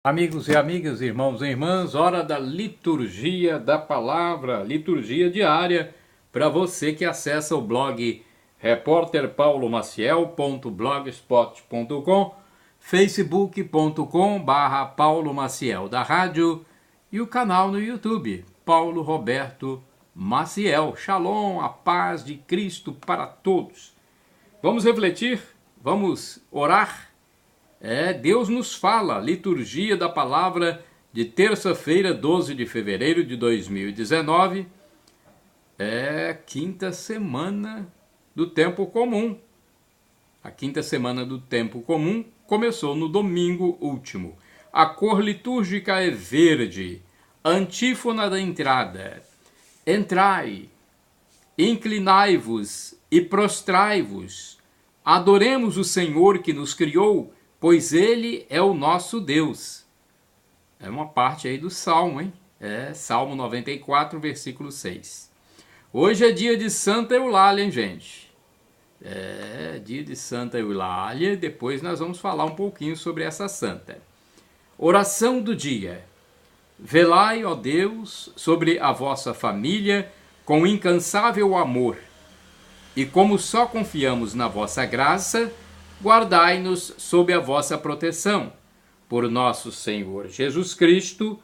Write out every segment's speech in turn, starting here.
Amigos e amigas, irmãos e irmãs, hora da liturgia da palavra, liturgia diária, para você que acessa o blog repórterpaulomaciel.blogspot.com, facebook.com/Paulo Maciel da rádio e o canal no YouTube, Paulo Roberto Maciel. Shalom, a paz de Cristo para todos. Vamos refletir, vamos orar. Deus nos fala, liturgia da palavra de terça-feira, 12 de fevereiro de 2019, quinta semana do tempo comum. A quinta semana do tempo comum começou no domingo último. A cor litúrgica é verde. Antífona da entrada: entrai, inclinai-vos e prostrai-vos, adoremos o Senhor que nos criou, pois Ele é o nosso Deus. É uma parte aí do Salmo, hein? Salmo 94, versículo 6. Hoje é dia de Santa Eulália, hein, gente? Dia de Santa Eulália. Depois nós vamos falar um pouquinho sobre essa santa. Oração do dia. Velai, ó Deus, sobre a vossa família com incansável amor. E como só confiamos na vossa graça, guardai-nos sob a vossa proteção, por nosso Senhor Jesus Cristo,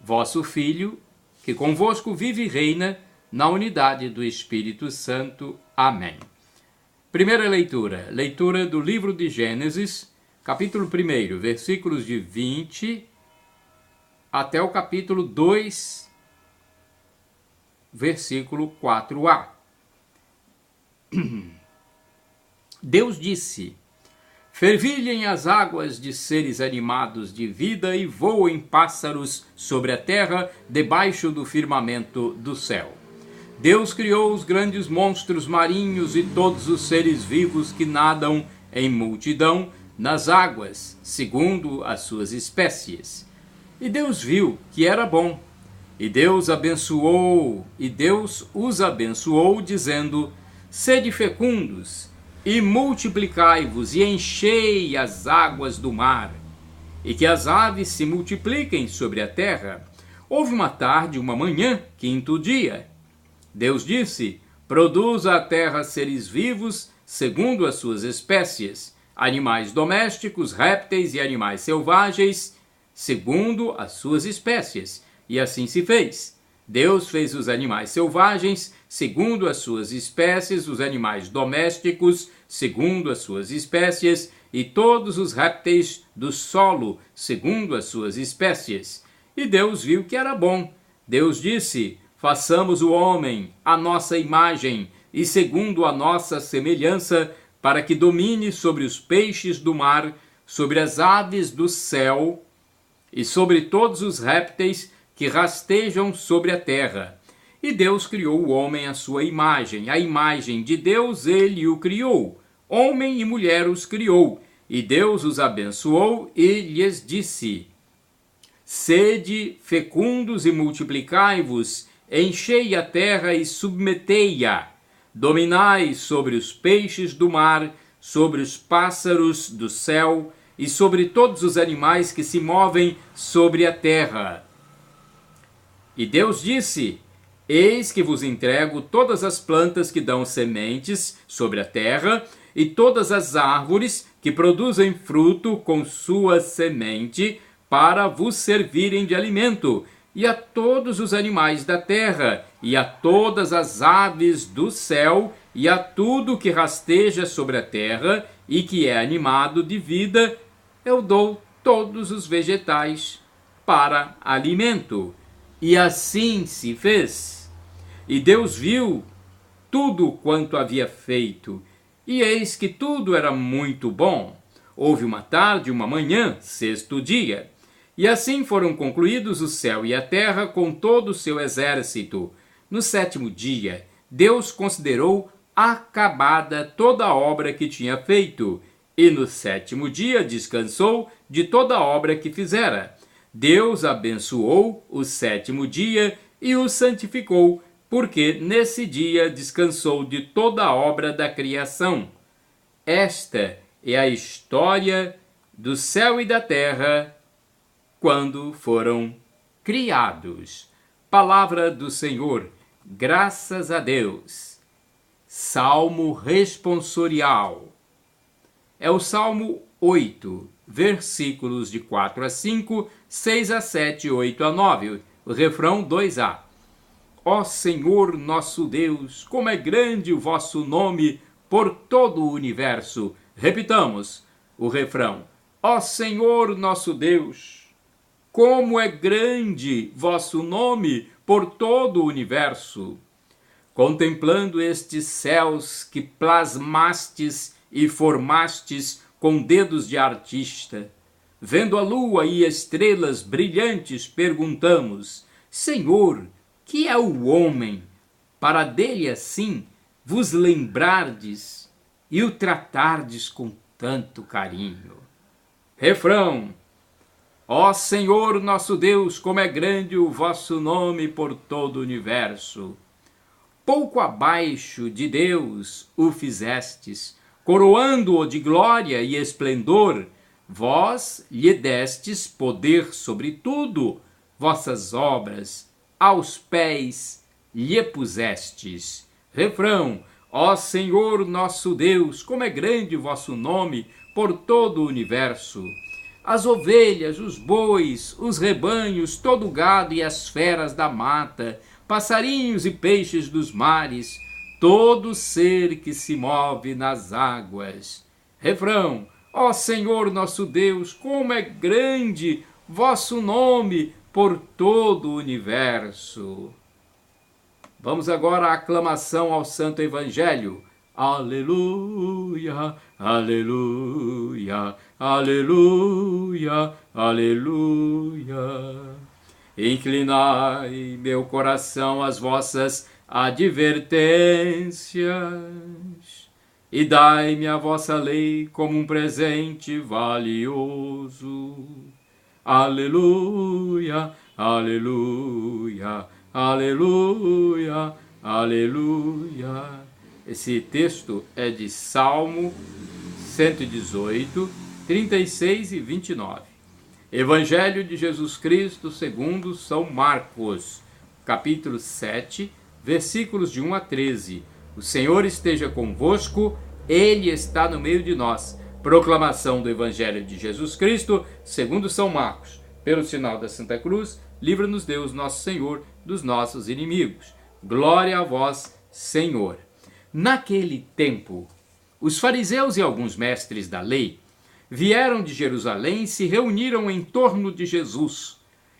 vosso Filho, que convosco vive e reina na unidade do Espírito Santo. Amém. Primeira leitura, leitura do livro de Gênesis, capítulo 1, versículos de 20 até o capítulo 2, versículo 4a. Deus disse: fervilhem as águas de seres animados de vida e voem pássaros sobre a terra debaixo do firmamento do céu. Deus criou os grandes monstros marinhos e todos os seres vivos que nadam em multidão nas águas, segundo as suas espécies. E Deus viu que era bom. E Deus os abençoou, dizendo: sede fecundos, e multiplicai-vos, e enchei as águas do mar, e que as aves se multipliquem sobre a terra. Houve uma tarde, uma manhã, quinto dia. Deus disse: produza a terra seres vivos, segundo as suas espécies, animais domésticos, répteis e animais selvagens, segundo as suas espécies. E assim se fez. Deus fez os animais selvagens, segundo as suas espécies, os animais domésticos, segundo as suas espécies, e todos os répteis do solo, segundo as suas espécies. E Deus viu que era bom. Deus disse: façamos o homem à nossa imagem e segundo a nossa semelhança, para que domine sobre os peixes do mar, sobre as aves do céu e sobre todos os répteis que rastejam sobre a terra. E Deus criou o homem à sua imagem. A imagem de Deus ele o criou. Homem e mulher os criou. E Deus os abençoou e lhes disse: sede fecundos e multiplicai-vos, enchei a terra e submetei-a. Dominai sobre os peixes do mar, sobre os pássaros do céu e sobre todos os animais que se movem sobre a terra. E Deus disse: eis que vos entrego todas as plantas que dão sementes sobre a terra, e todas as árvores que produzem fruto com sua semente, para vos servirem de alimento, e a todos os animais da terra, e a todas as aves do céu, e a tudo que rasteja sobre a terra, e que é animado de vida, eu dou todos os vegetais para alimento. E assim se fez. E Deus viu tudo quanto havia feito, e eis que tudo era muito bom. Houve uma tarde, uma manhã, sexto dia. E assim foram concluídos o céu e a terra com todo o seu exército. No sétimo dia, Deus considerou acabada toda a obra que tinha feito, e no sétimo dia descansou de toda a obra que fizera. Deus abençoou o sétimo dia e o santificou, porque nesse dia descansou de toda a obra da criação. Esta é a história do céu e da terra. quando foram criados. Palavra do Senhor, graças a Deus. Salmo responsorial. É o Salmo 8, versículos de 4 a 5, 6 a 7, 8 a 9. O refrão 2a. Ó Senhor nosso Deus, como é grande o vosso nome por todo o universo. Repitamos o refrão. Ó Senhor nosso Deus, como é grande vosso nome por todo o universo. Contemplando estes céus que plasmastes e formastes com dedos de artista, vendo a lua e estrelas brilhantes, perguntamos: Senhor, que é o homem, para dele assim vos lembrardes e o tratardes com tanto carinho? Refrão. Ó Senhor nosso Deus, como é grande o vosso nome por todo o universo. Pouco abaixo de Deus o fizestes, coroando-o de glória e esplendor. Vós lhe destes poder sobre tudo, vossas obras aos pés lhe pusestes. Refrão. Ó Senhor nosso Deus, como é grande o vosso nome por todo o universo. As ovelhas, os bois, os rebanhos, todo o gado e as feras da mata, passarinhos e peixes dos mares, todo ser que se move nas águas. Refrão. Ó Senhor nosso Deus, como é grande vosso nome por todo o universo. Vamos agora à aclamação ao Santo Evangelho. Aleluia, aleluia, aleluia, aleluia. Inclinai meu coração às vossas advertências e dai-me a vossa lei como um presente valioso. Aleluia, aleluia, aleluia, aleluia. Esse texto é de Salmo 118, 36 e 29. Evangelho de Jesus Cristo segundo São Marcos, capítulo 7, versículos de 1 a 13. O Senhor esteja convosco, Ele está no meio de nós. Proclamação do Evangelho de Jesus Cristo segundo São Marcos. Pelo sinal da Santa Cruz, livra-nos Deus nosso Senhor dos nossos inimigos. Glória a vós, Senhor. Naquele tempo, os fariseus e alguns mestres da lei vieram de Jerusalém e se reuniram em torno de Jesus.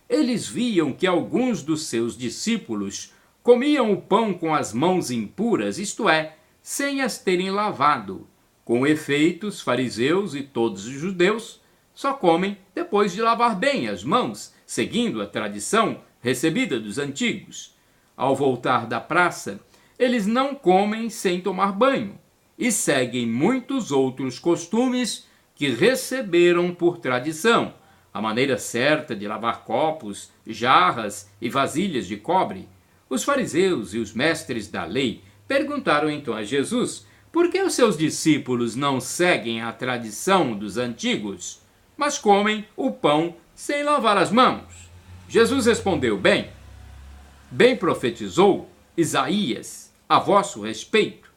Eles viam que alguns dos seus discípulos comiam o pão com as mãos impuras, isto é, sem as terem lavado. Com efeito, os fariseus e todos os judeus só comem depois de lavar bem as mãos, seguindo a tradição recebida dos antigos. Ao voltar da praça, eles não comem sem tomar banho e seguem muitos outros costumes que receberam por tradição, a maneira certa de lavar copos, jarras e vasilhas de cobre. Os fariseus e os mestres da lei perguntaram então a Jesus por que os seus discípulos não seguem a tradição dos antigos, mas comem o pão sem lavar as mãos. Jesus respondeu: bem profetizou Isaías a vosso respeito,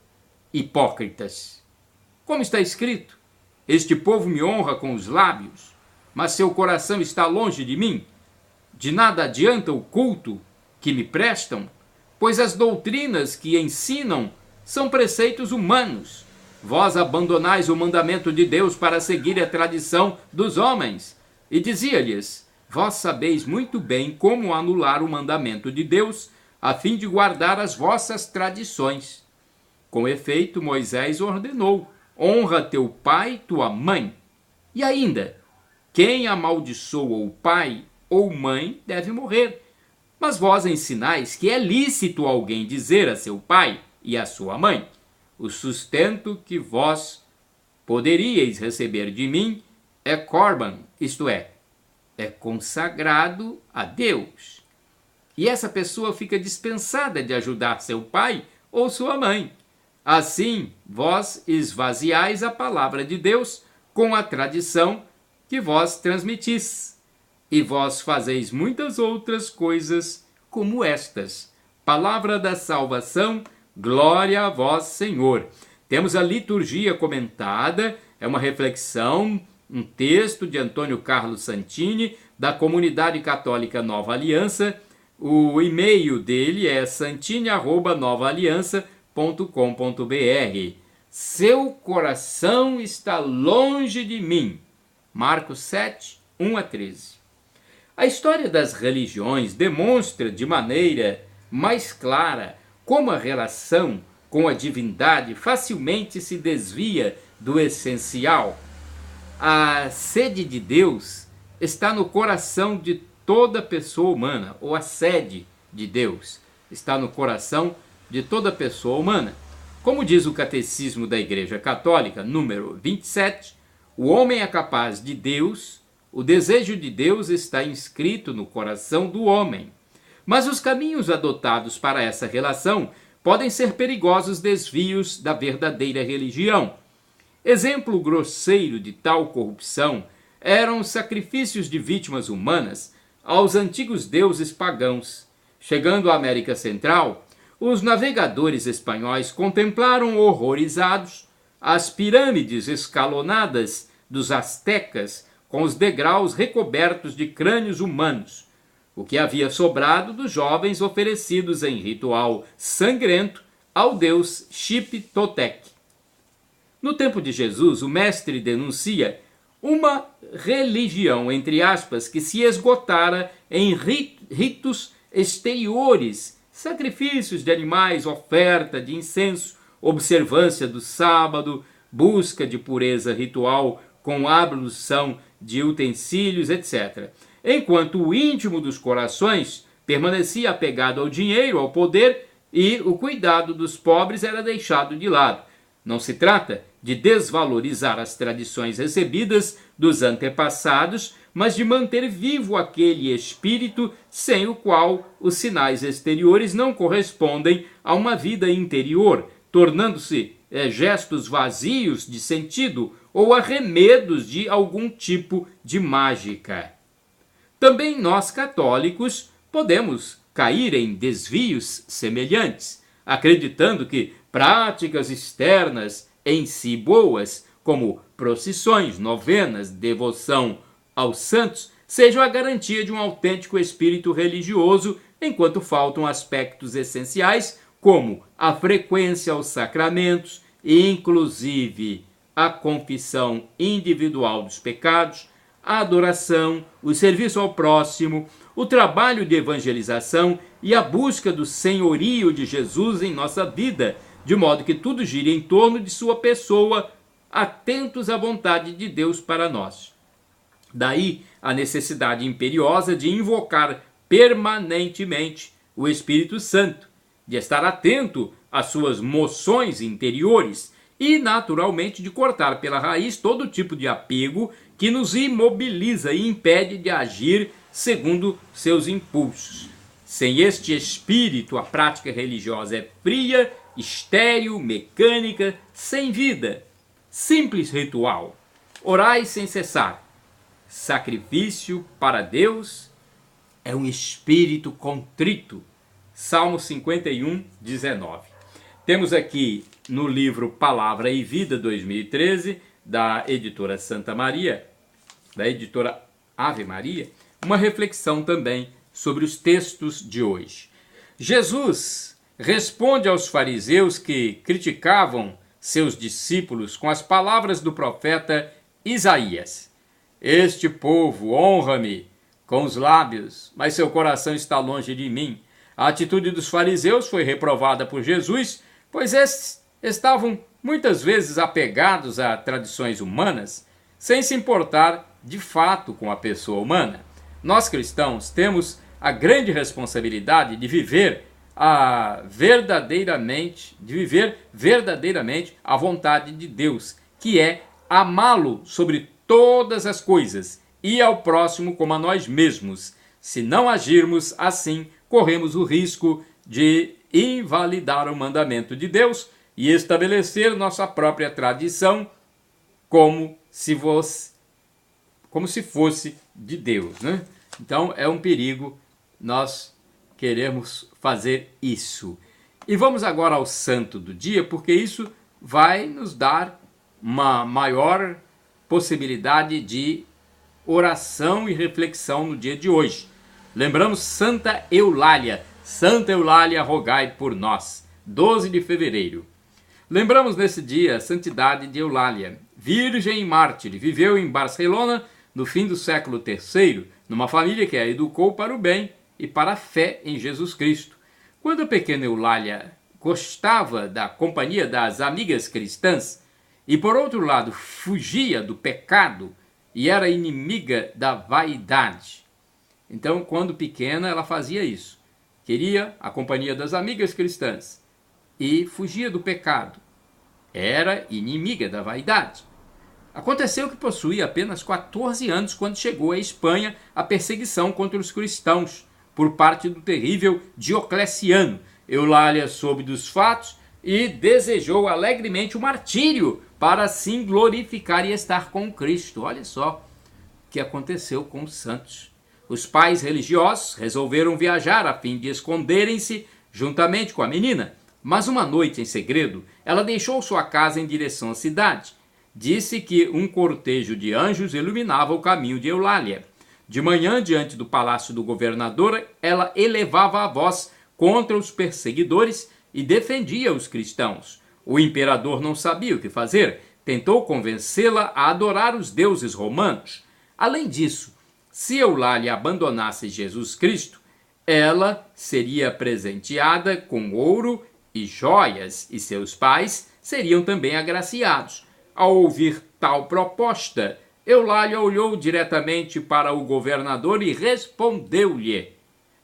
hipócritas. Como está escrito: este povo me honra com os lábios, mas seu coração está longe de mim. De nada adianta o culto que me prestam, pois as doutrinas que ensinam são preceitos humanos. Vós abandonais o mandamento de Deus para seguir a tradição dos homens. E dizia-lhes: vós sabeis muito bem como anular o mandamento de Deus, a fim de guardar as vossas tradições. Com efeito, Moisés ordenou: honra teu pai e tua mãe. E ainda, quem amaldiçoa o pai ou mãe deve morrer. Mas vós ensinais que é lícito alguém dizer a seu pai e a sua mãe: o sustento que vós poderíeis receber de mim é corban, isto é consagrado a Deus. E essa pessoa fica dispensada de ajudar seu pai ou sua mãe. Assim, vós esvaziais a palavra de Deus com a tradição que vós transmitis. e vós fazeis muitas outras coisas como estas. Palavra da salvação, glória a vós, Senhor. Temos a liturgia comentada, é uma reflexão, um texto de Antônio Carlos Santini, da Comunidade Católica Nova Aliança. O e-mail dele é santini@novaaliança.com.br. Seu coração está longe de mim. Marcos 7, 1 a 13. A história das religiões demonstra de maneira mais clara como a relação com a divindade facilmente se desvia do essencial. A sede de Deus está no coração de toda pessoa humana, ou a sede de Deus está no coração de toda pessoa humana. Como diz o Catecismo da Igreja Católica, número 27, o homem é capaz de Deus, o desejo de Deus está inscrito no coração do homem. Mas os caminhos adotados para essa relação podem ser perigosos desvios da verdadeira religião. Exemplo grosseiro de tal corrupção eram os sacrifícios de vítimas humanas aos antigos deuses pagãos. Chegando à América Central, os navegadores espanhóis contemplaram horrorizados as pirâmides escalonadas dos astecas com os degraus recobertos de crânios humanos, o que havia sobrado dos jovens oferecidos em ritual sangrento ao deus Xipe-Totec. No tempo de Jesus, o mestre denuncia uma religião, entre aspas, que se esgotara em ritos exteriores, sacrifícios de animais, oferta de incenso, observância do sábado, busca de pureza ritual com ablução de utensílios, etc. Enquanto o íntimo dos corações permanecia apegado ao dinheiro, ao poder, e o cuidado dos pobres era deixado de lado. Não se trata de desvalorizar as tradições recebidas dos antepassados, mas de manter vivo aquele espírito sem o qual os sinais exteriores não correspondem a uma vida interior, tornando-se gestos vazios de sentido ou arremedos de algum tipo de mágica. Também nós católicos podemos cair em desvios semelhantes, acreditando que práticas externas em si boas, como procissões, novenas, devoção aos santos, sejam a garantia de um autêntico espírito religioso, enquanto faltam aspectos essenciais como a frequência aos sacramentos, inclusive a confissão individual dos pecados, a adoração, o serviço ao próximo, o trabalho de evangelização e a busca do senhorio de Jesus em nossa vida, de modo que tudo gire em torno de sua pessoa, atentos à vontade de Deus para nós. Daí a necessidade imperiosa de invocar permanentemente o Espírito Santo, de estar atento às suas moções interiores e, naturalmente, de cortar pela raiz todo tipo de apego que nos imobiliza e impede de agir segundo seus impulsos. Sem este espírito, a prática religiosa é fria, estéril, mecânica, sem vida. Simples ritual. Orai sem cessar. Sacrifício para Deus é um espírito contrito. Salmo 51, 19. Temos aqui no livro Palavra e Vida 2013, da editora Santa Maria, da editora Ave Maria, uma reflexão também sobre os textos de hoje. Jesus responde aos fariseus que criticavam seus discípulos com as palavras do profeta Isaías: Este povo honra-me com os lábios, mas seu coração está longe de mim. A atitude dos fariseus foi reprovada por Jesus, pois estes estavam muitas vezes apegados a tradições humanas, sem se importar de fato com a pessoa humana. Nós cristãos temos a grande responsabilidade de viver verdadeiramente a vontade de Deus, que é amá-lo sobre todas as coisas e ao próximo como a nós mesmos. Se não agirmos assim, corremos o risco de invalidar o mandamento de Deus e estabelecer nossa própria tradição como se fosse de Deus, né? Então é um perigo nós queremos fazer isso. E vamos agora ao santo do dia, porque isso vai nos dar uma maior possibilidade de oração e reflexão no dia de hoje. Lembramos Santa Eulália. Santa Eulália, rogai por nós. 12 de fevereiro. Lembramos nesse dia a santidade de Eulália, virgem e mártir. Viveu em Barcelona no fim do século III, numa família que a educou para o bem e para a fé em Jesus Cristo. Quando a pequena Eulália gostava da companhia das amigas cristãs e, por outro lado, fugia do pecado e era inimiga da vaidade. Então, quando pequena, ela fazia isso. Queria a companhia das amigas cristãs e fugia do pecado. Era inimiga da vaidade. Aconteceu que possuía apenas 14 anos quando chegou à Espanha a perseguição contra os cristãos por parte do terrível Diocleciano. Eulália soube dos fatos e desejou alegremente o martírio para assim glorificar e estar com Cristo. Olha só o que aconteceu com os santos. Os pais religiosos resolveram viajar a fim de esconderem-se juntamente com a menina, mas uma noite em segredo ela deixou sua casa em direção à cidade. Disse que um cortejo de anjos iluminava o caminho de Eulália. De manhã, diante do palácio do governador, ela elevava a voz contra os perseguidores e defendia os cristãos. O imperador não sabia o que fazer, tentou convencê-la a adorar os deuses romanos. Além disso, se Eulália abandonasse Jesus Cristo, ela seria presenteada com ouro e joias, e seus pais seriam também agraciados. Ao ouvir tal proposta, Eulália olhou diretamente para o governador e respondeu-lhe: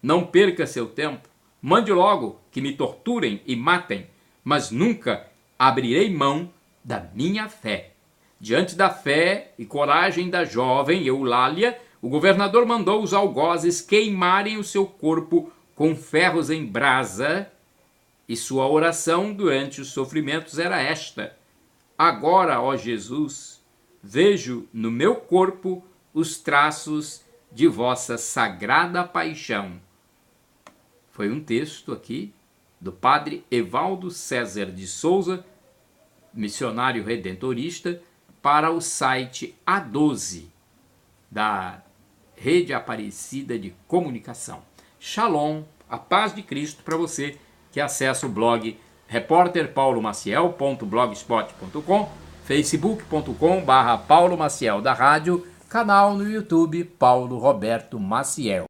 não perca seu tempo, mande logo que me torturem e matem, mas nunca abrirei mão da minha fé. Diante da fé e coragem da jovem Eulália, o governador mandou os algozes queimarem o seu corpo com ferros em brasa, e sua oração durante os sofrimentos era esta: agora, ó Jesus, vejo no meu corpo os traços de vossa sagrada paixão. Foi um texto aqui do padre Evaldo César de Souza, missionário redentorista, para o site A12 da Rede Aparecida de Comunicação. Shalom, a paz de Cristo para você que acessa o blog repórterpaulomaciel.blogspot.com, facebook.com/Paulo Maciel da Rádio, canal no YouTube Paulo Roberto Maciel.